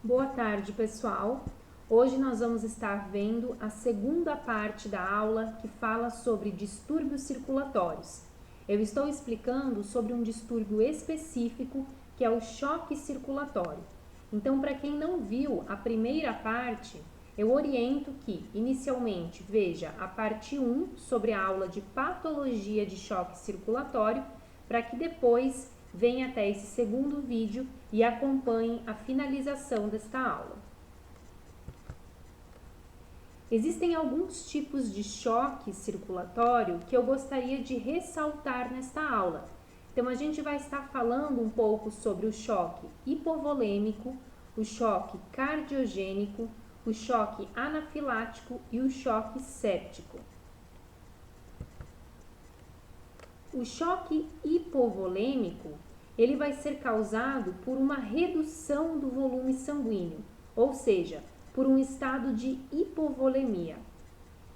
Boa tarde, pessoal. Hoje nós vamos estar vendo a segunda parte da aula que fala sobre distúrbios circulatórios. Eu estou explicando sobre um distúrbio específico que é o choque circulatório. Então, para quem não viu a primeira parte, eu oriento que, inicialmente, veja a parte 1 sobre a aula de patologia de choque circulatório, para que depois venha até esse segundo vídeo e acompanhe a finalização desta aula. Existem alguns tipos de choque circulatório que eu gostaria de ressaltar nesta aula. Então, a gente vai estar falando um pouco sobre o choque hipovolêmico, o choque cardiogênico, o choque anafilático e o choque séptico. O choque hipovolêmico, ele vai ser causado por uma redução do volume sanguíneo, ou seja, por um estado de hipovolemia.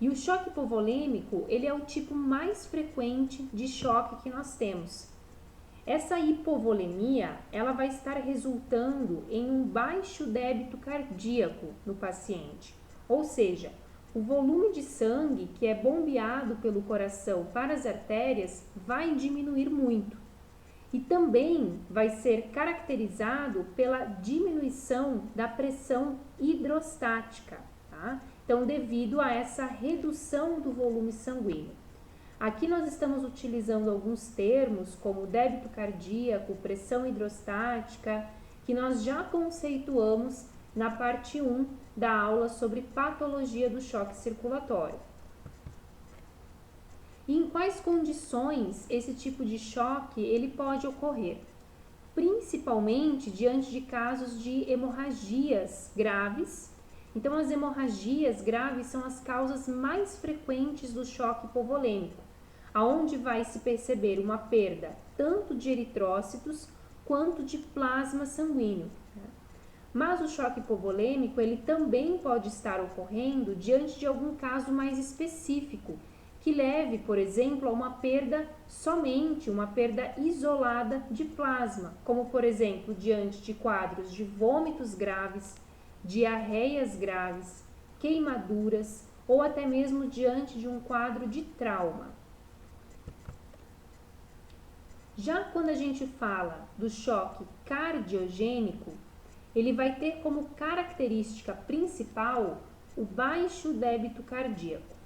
E o choque hipovolêmico, ele é o tipo mais frequente de choque que nós temos. Essa hipovolemia, ela vai estar resultando em um baixo débito cardíaco no paciente, ou seja, o volume de sangue que é bombeado pelo coração para as artérias vai diminuir muito. E também vai ser caracterizado pela diminuição da pressão hidrostática, tá? Então, devido a essa redução do volume sanguíneo. Aqui nós estamos utilizando alguns termos como débito cardíaco, pressão hidrostática, que nós já conceituamos na parte 1 da aula sobre patologia do choque circulatório. E em quais condições esse tipo de choque ele pode ocorrer? Principalmente diante de casos de hemorragias graves. Então, as hemorragias graves são as causas mais frequentes do choque hipovolêmico, aonde vai se perceber uma perda tanto de eritrócitos quanto de plasma sanguíneo. Mas o choque hipovolêmico ele também pode estar ocorrendo diante de algum caso mais específico, que leve, por exemplo, a uma perda somente, uma perda isolada de plasma, como, por exemplo, diante de quadros de vômitos graves, diarreias graves, queimaduras ou até mesmo diante de um quadro de trauma. Já quando a gente fala do choque cardiogênico, ele vai ter como característica principal o baixo débito cardíaco.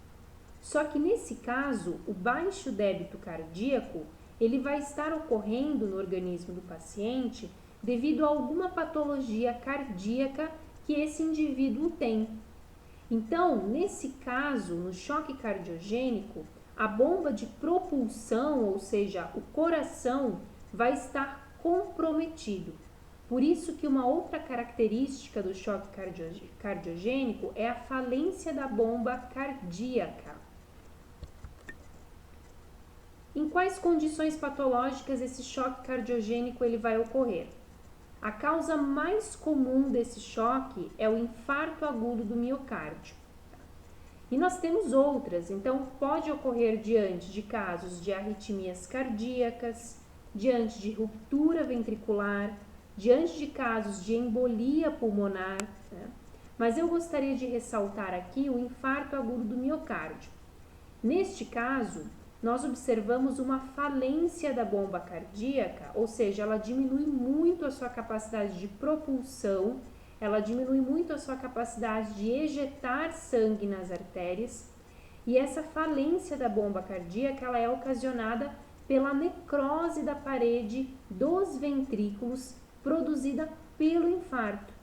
Só que nesse caso, o baixo débito cardíaco, ele vai estar ocorrendo no organismo do paciente devido a alguma patologia cardíaca que esse indivíduo tem. Então, nesse caso, no choque cardiogênico, a bomba de propulsão, ou seja, o coração, vai estar comprometido. Por isso que uma outra característica do choque cardiogênico é a falência da bomba cardíaca. Em quais condições patológicas esse choque cardiogênico ele vai ocorrer? A causa mais comum desse choque é o infarto agudo do miocárdio. E nós temos outras, então pode ocorrer diante de casos de arritmias cardíacas, diante de ruptura ventricular, diante de casos de embolia pulmonar, né? Mas eu gostaria de ressaltar aqui o infarto agudo do miocárdio. Neste caso, nós observamos uma falência da bomba cardíaca, ou seja, ela diminui muito a sua capacidade de propulsão, ela diminui muito a sua capacidade de ejetar sangue nas artérias, e essa falência da bomba cardíaca ela é ocasionada pela necrose da parede dos ventrículos produzida pelo infarto.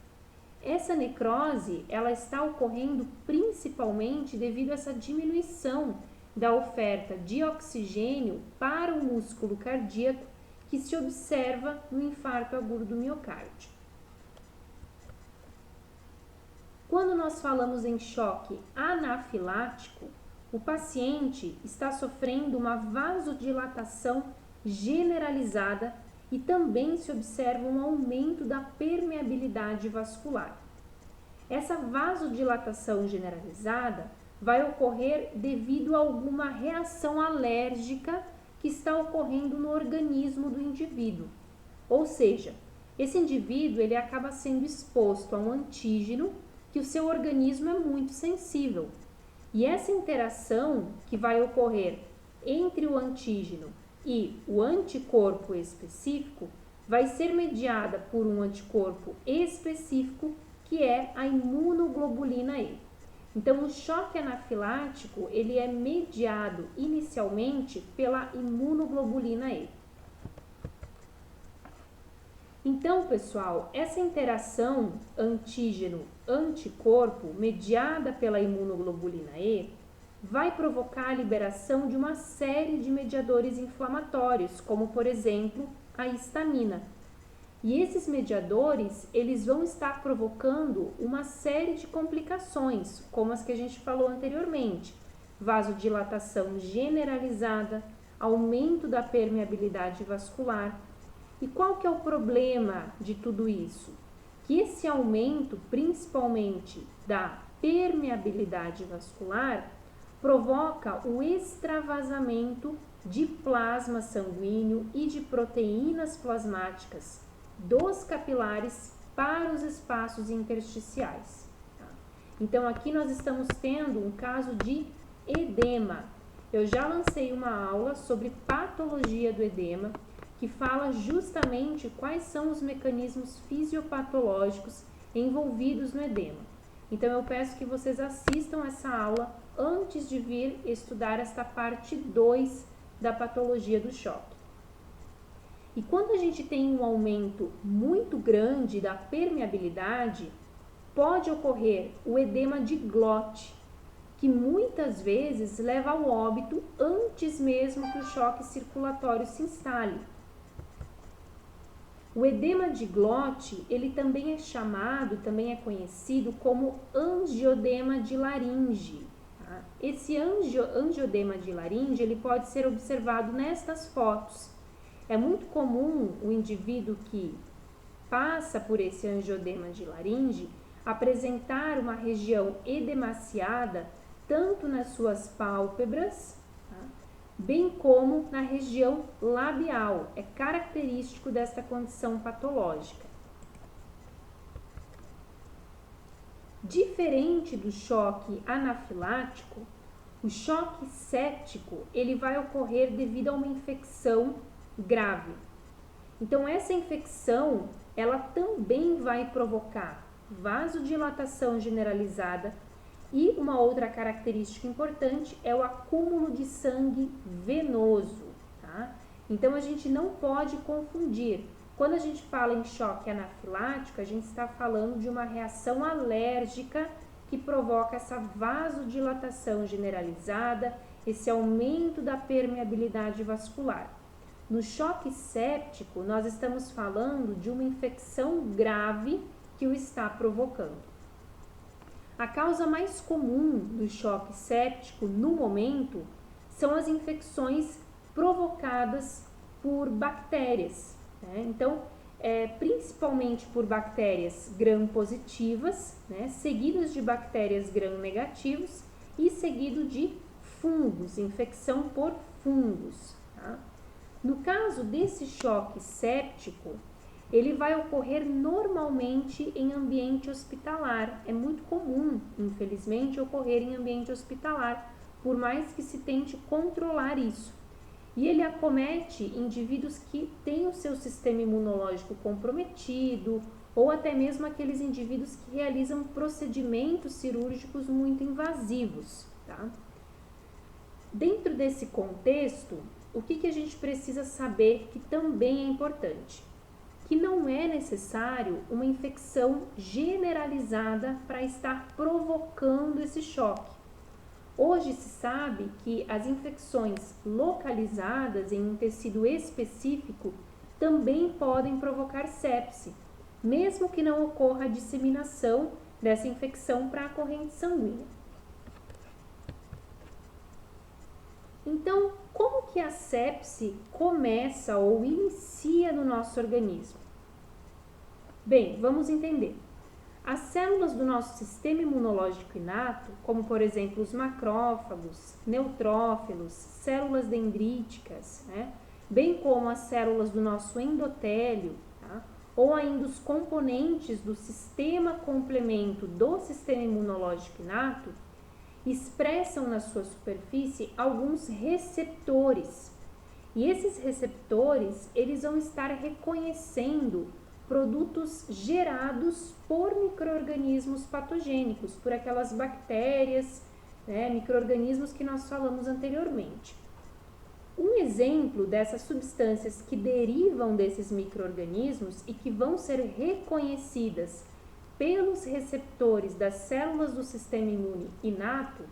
Essa necrose ela está ocorrendo principalmente devido a essa diminuição da oferta de oxigênio para o músculo cardíaco que se observa no infarto agudo do miocárdio. Quando nós falamos em choque anafilático, o paciente está sofrendo uma vasodilatação generalizada e também se observa um aumento da permeabilidade vascular. Essa vasodilatação generalizada vai ocorrer devido a alguma reação alérgica que está ocorrendo no organismo do indivíduo. Ou seja, esse indivíduo ele acaba sendo exposto a um antígeno que o seu organismo é muito sensível. E essa interação que vai ocorrer entre o antígeno e o anticorpo específico vai ser mediada por um anticorpo específico que é a imunoglobulina E. Então, o choque anafilático ele é mediado inicialmente pela imunoglobulina E. Então, pessoal, essa interação antígeno-anticorpo mediada pela imunoglobulina E vai provocar a liberação de uma série de mediadores inflamatórios, como, por exemplo, a histamina. E esses mediadores, eles vão estar provocando uma série de complicações, como as que a gente falou anteriormente: vasodilatação generalizada, aumento da permeabilidade vascular. E qual que é o problema de tudo isso? Que esse aumento, principalmente da permeabilidade vascular, provoca o extravasamento de plasma sanguíneo e de proteínas plasmáticas dos capilares para os espaços intersticiais. Tá? Então, aqui nós estamos tendo um caso de edema. Eu já lancei uma aula sobre patologia do edema, que fala justamente quais são os mecanismos fisiopatológicos envolvidos no edema. Então, eu peço que vocês assistam essa aula antes de vir estudar esta parte 2 da patologia do choque. E quando a gente tem um aumento muito grande da permeabilidade, pode ocorrer o edema de glote, que muitas vezes leva ao óbito antes mesmo que o choque circulatório se instale. O edema de glote, ele também é chamado, também é conhecido como angiodema de laringe. Tá? Esse angiodema de laringe, ele pode ser observado nestas fotos. É muito comum o indivíduo que passa por esse angiodema de laringe apresentar uma região edemaciada tanto nas suas pálpebras, bem como na região labial. É característico desta condição patológica. Diferente do choque anafilático, o choque séptico ele vai ocorrer devido a uma infecção grave. Então, essa infecção ela também vai provocar vasodilatação generalizada. E uma outra característica importante é o acúmulo de sangue venoso, tá? Então, a gente não pode confundir. Quando a gente fala em choque anafilático, a gente está falando de uma reação alérgica que provoca essa vasodilatação generalizada, esse aumento da permeabilidade vascular. No choque séptico, nós estamos falando de uma infecção grave que o está provocando. A causa mais comum do choque séptico no momento são as infecções provocadas por bactérias, né? Então, principalmente por bactérias gram-positivas, né? Seguidas de bactérias gram-negativas e seguido de fungos, infecção por fungos. Tá? No caso desse choque séptico, ele vai ocorrer normalmente em ambiente hospitalar. É muito comum, infelizmente, ocorrer em ambiente hospitalar, por mais que se tente controlar isso. E ele acomete indivíduos que têm o seu sistema imunológico comprometido, ou até mesmo aqueles indivíduos que realizam procedimentos cirúrgicos muito invasivos. Tá? Dentro desse contexto, o que a gente precisa saber que também é importante? Que não é necessário uma infecção generalizada para estar provocando esse choque. Hoje se sabe que as infecções localizadas em um tecido específico também podem provocar sepse, mesmo que não ocorra a disseminação dessa infecção para a corrente sanguínea. Então, como que a sepse começa ou inicia no nosso organismo? Bem, vamos entender. As células do nosso sistema imunológico inato, como por exemplo os macrófagos, neutrófilos, células dendríticas, né? Bem como as células do nosso endotélio, tá? ou ainda os componentes do sistema complemento do sistema imunológico inato, expressam na sua superfície alguns receptores. E esses receptores, eles vão estar reconhecendo produtos gerados por micro-organismos patogênicos, por aquelas bactérias, micro-organismos que nós falamos anteriormente. Um exemplo dessas substâncias que derivam desses micro-organismos e que vão ser reconhecidas pelos receptores das células do sistema imune inato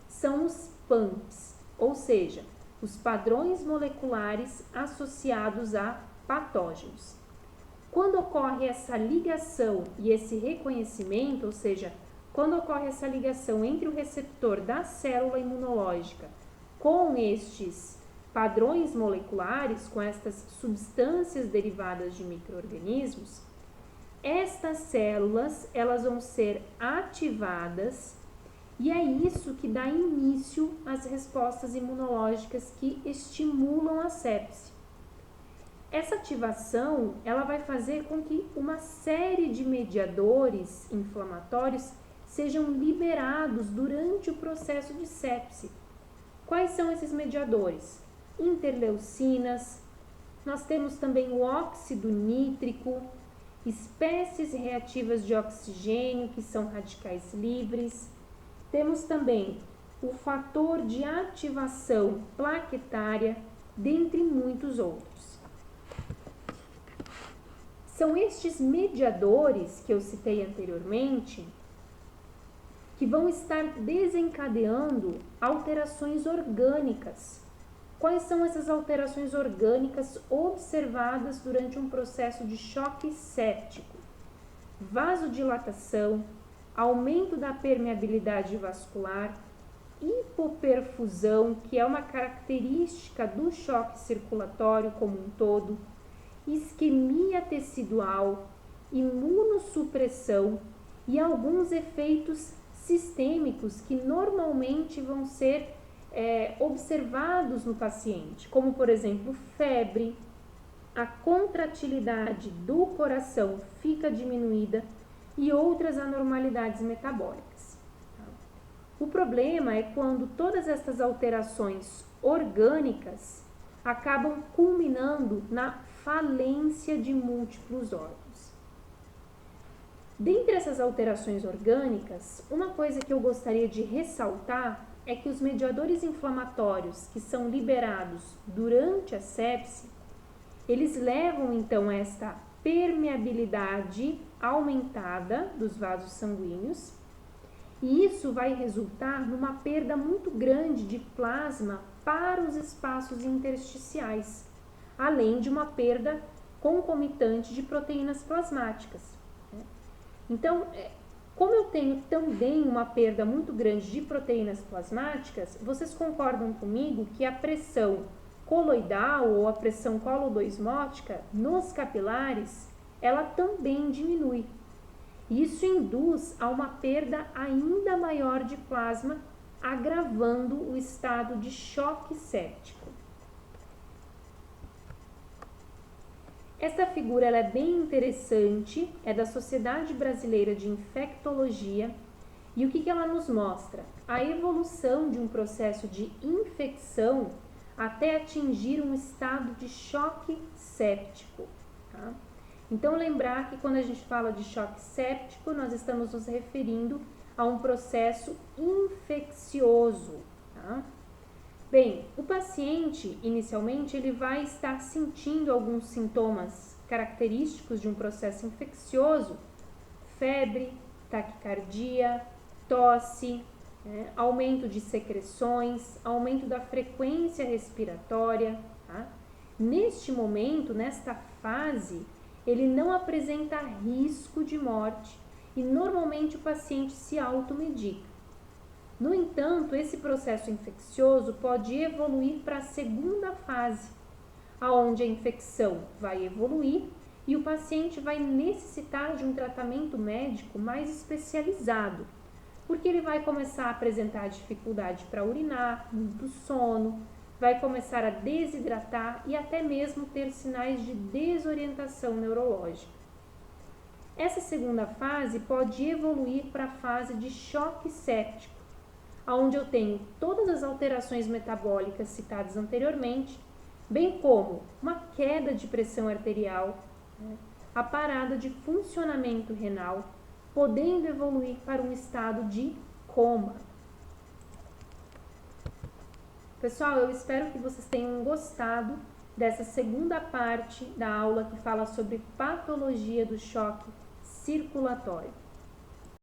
são os PAMPs, ou seja, os padrões moleculares associados a patógenos. Quando ocorre essa ligação e esse reconhecimento, ou seja, quando ocorre essa ligação entre o receptor da célula imunológica com estes padrões moleculares, com estas substâncias derivadas de micro-organismos, estas células elas vão ser ativadas e é isso que dá início às respostas imunológicas que estimulam a sepse. Essa ativação ela vai fazer com que uma série de mediadores inflamatórios sejam liberados durante o processo de sepse. Quais são esses mediadores? Interleucinas, nós temos também o óxido nítrico, espécies reativas de oxigênio, que são radicais livres. Temos também o fator de ativação plaquetária, dentre muitos outros. São estes mediadores que eu citei anteriormente que vão estar desencadeando alterações orgânicas. Quais são essas alterações orgânicas observadas durante um processo de choque séptico? Vasodilatação, aumento da permeabilidade vascular, hipoperfusão, que é uma característica do choque circulatório como um todo, isquemia tecidual, imunossupressão e alguns efeitos sistêmicos que normalmente vão ser observados no paciente, como por exemplo febre, a contratilidade do coração fica diminuída e outras anormalidades metabólicas. O problema é quando todas estas alterações orgânicas acabam culminando na falência de múltiplos órgãos. Dentre essas alterações orgânicas, uma coisa que eu gostaria de ressaltar é que os mediadores inflamatórios que são liberados durante a sepse, eles levam então esta permeabilidade aumentada dos vasos sanguíneos e isso vai resultar numa perda muito grande de plasma para os espaços intersticiais, além de uma perda concomitante de proteínas plasmáticas. Então, como eu tenho também uma perda muito grande de proteínas plasmáticas, vocês concordam comigo que a pressão coloidal ou a pressão colodoismótica nos capilares, ela também diminui. Isso induz a uma perda ainda maior de plasma, agravando o estado de choque séptico. Essa figura ela é bem interessante, é da Sociedade Brasileira de Infectologia, e o que ela nos mostra? A evolução de um processo de infecção até atingir um estado de choque séptico. Tá? Então, lembrar que quando a gente fala de choque séptico, nós estamos nos referindo a um processo infeccioso. Tá? Bem, o paciente, inicialmente, ele vai estar sentindo alguns sintomas característicos de um processo infeccioso, febre, taquicardia, tosse, aumento de secreções, aumento da frequência respiratória. Tá? Neste momento, nesta fase, ele não apresenta risco de morte e normalmente o paciente se automedica. No entanto, esse processo infeccioso pode evoluir para a segunda fase, onde a infecção vai evoluir e o paciente vai necessitar de um tratamento médico mais especializado, porque ele vai começar a apresentar dificuldade para urinar, muito sono, vai começar a desidratar e até mesmo ter sinais de desorientação neurológica. essa segunda fase pode evoluir para a fase de choque séptico, onde eu tenho todas as alterações metabólicas citadas anteriormente, bem como uma queda de pressão arterial, a parada de funcionamento renal, podendo evoluir para um estado de coma. Pessoal, eu espero que vocês tenham gostado dessa segunda parte da aula que fala sobre patologia do choque circulatório.